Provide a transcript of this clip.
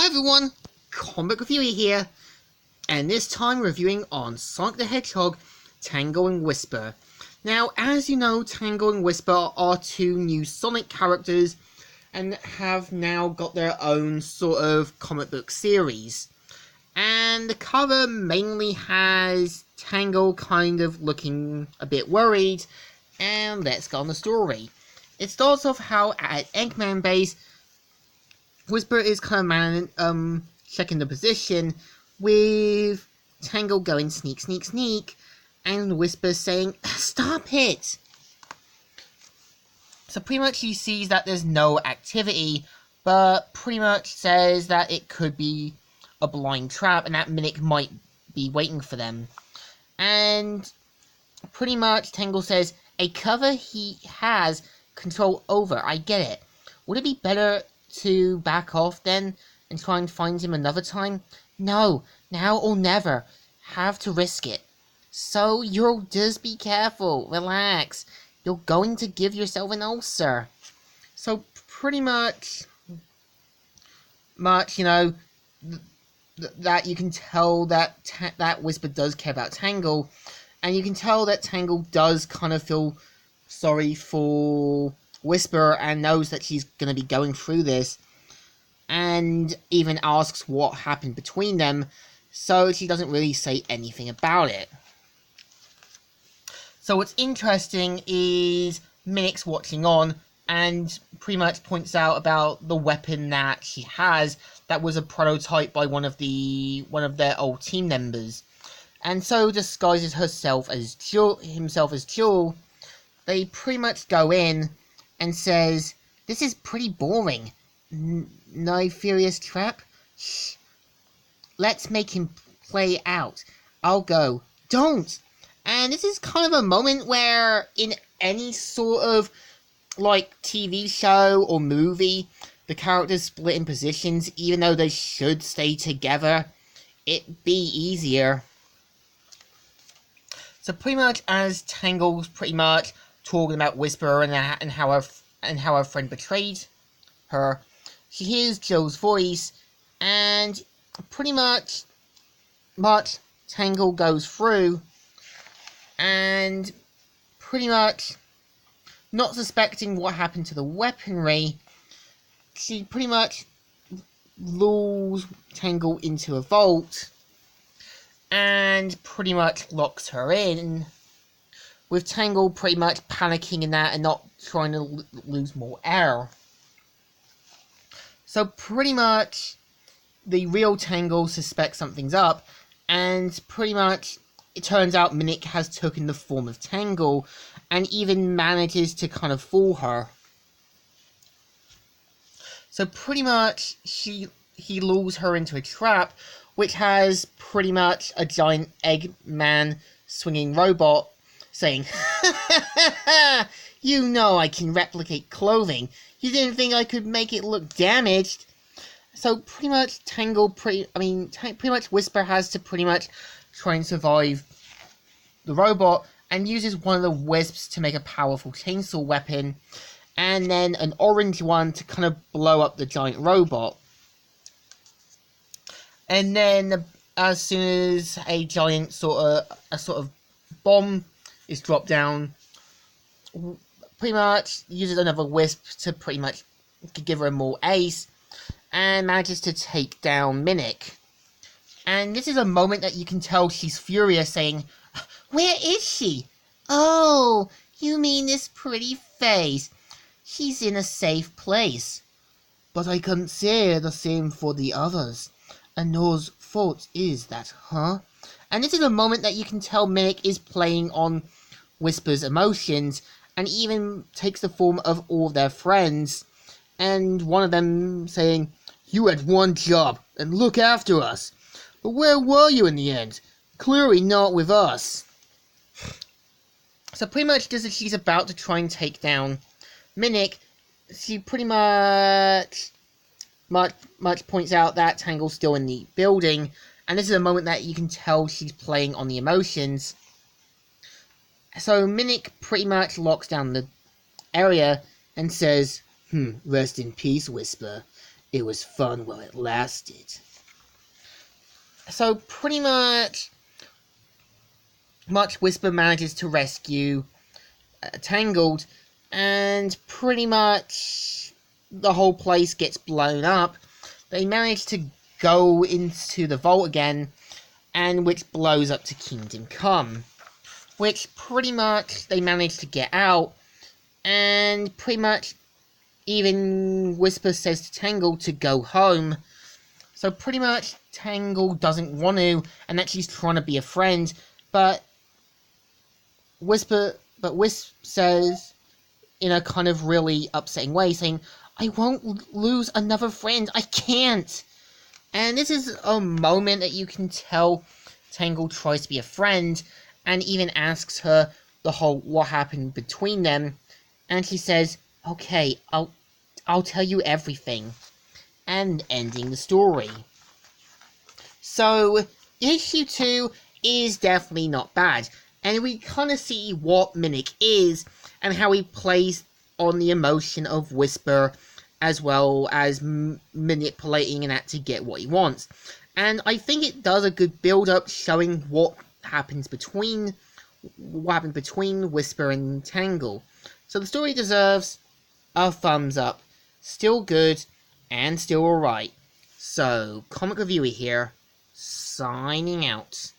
Hi everyone, Comic Reviewer here, and this time reviewing on Sonic the Hedgehog Tangle Whisper. Now, as you know, Tangle and Whisper are two new Sonic characters and have now got their own sort of comic book series. And the cover mainly has Tangle kind of looking a bit worried, and let's go on the story. It starts off how at Eggman Base, Whisper is kind of checking the position, with Tangle going sneak, sneak, sneak, and Whisper saying, "Stop it!" So pretty much he sees that there's no activity, but pretty much says that it could be a blind trap and that Minnick might be waiting for them. And pretty much Tangle says, "A cover he has control over, I get it. Would it be better to back off then and try and find him another time? No, now or never. Have to risk it. So you'll just be careful, relax. You're going to give yourself an ulcer." So pretty much, you know, that you can tell that that Whisper does care about Tangle, and you can tell that Tangle does kind of feel sorry for Whisper and knows that she's going to be going through this, and even asks what happened between them, so she doesn't really say anything about it. So what's interesting is Minnick's watching on and pretty much points out about the weapon that she has that was a prototype by one of their old team members, and so disguises himself as Jewel. They pretty much go in and says, "This is pretty boring. No furious trap? Shh. Let's make him play out. I'll go." "Don't!" And this is kind of a moment where in any sort of like TV show or movie, the characters split in positions even though they should stay together. It'd be easier. So pretty much as Tangle's pretty much talking about Whisper and how her friend betrayed her, she hears Joe's voice, and pretty much Tangle goes through, and pretty much not suspecting what happened to the weaponry, she pretty much lures Tangle into a vault and pretty much locks her in, with Tangle pretty much panicking in that and not trying to lose more air. So pretty much the real Tangle suspects something's up, and pretty much it turns out Minnick has taken the form of Tangle and even manages to kind of fool her. So pretty much he lures her into a trap which has pretty much a giant Eggman swinging robot saying, "You know I can replicate clothing. You didn't think I could make it look damaged." So pretty much pretty much Whisper has to pretty much try and survive the robot, and uses one of the wisps to make a powerful chainsaw weapon, and then an orange one to kind of blow up the giant robot. And then as soon as a giant sort of bomb is dropped down, pretty much uses another wisp to pretty much give her more ace, and manages to take down Minnick. And this is a moment that you can tell she's furious, saying, "Where is she? Oh, you mean this pretty face. She's in a safe place. But I can't say the same for the others. And whose fault is that, huh?" And this is a moment that you can tell Minnick is playing on Whisper's emotions, and even takes the form of all their friends, and one of them saying, "You had one job, and look after us. But where were you in the end? Clearly not with us." So pretty much just as she's about to try and take down Minnick, she pretty much points out that Tangle's still in the building, and this is a moment that you can tell she's playing on the emotions. So Minnick pretty much locks down the area and says, "Rest in peace, Whisper. It was fun while it lasted. So pretty much Whisper manages to rescue Tangled, and pretty much the whole place gets blown up. They manage to go into the vault again, and which blows up to Kingdom Come, which pretty much they manage to get out, and pretty much even Whisper says to Tangle to go home. So pretty much Tangle doesn't want to, and that she's trying to be a friend, but Wisp says in a kind of really upsetting way, saying, I won't lose another friend, I can't. And this is a moment that you can tell Tangle tries to be a friend, and even asks her the whole what happened between them, and she says, okay, I'll tell you everything, and ending the story. So issue 2 is definitely not bad, and we kind of see what Minnick is and how he plays on the emotion of Whisper, as well as manipulating and that to get what he wants. And I think it does a good build-up showing what happened between Whisper and Tangle. So the story deserves a thumbs up. Still good and still alright. So, Comic Reviewer here, signing out.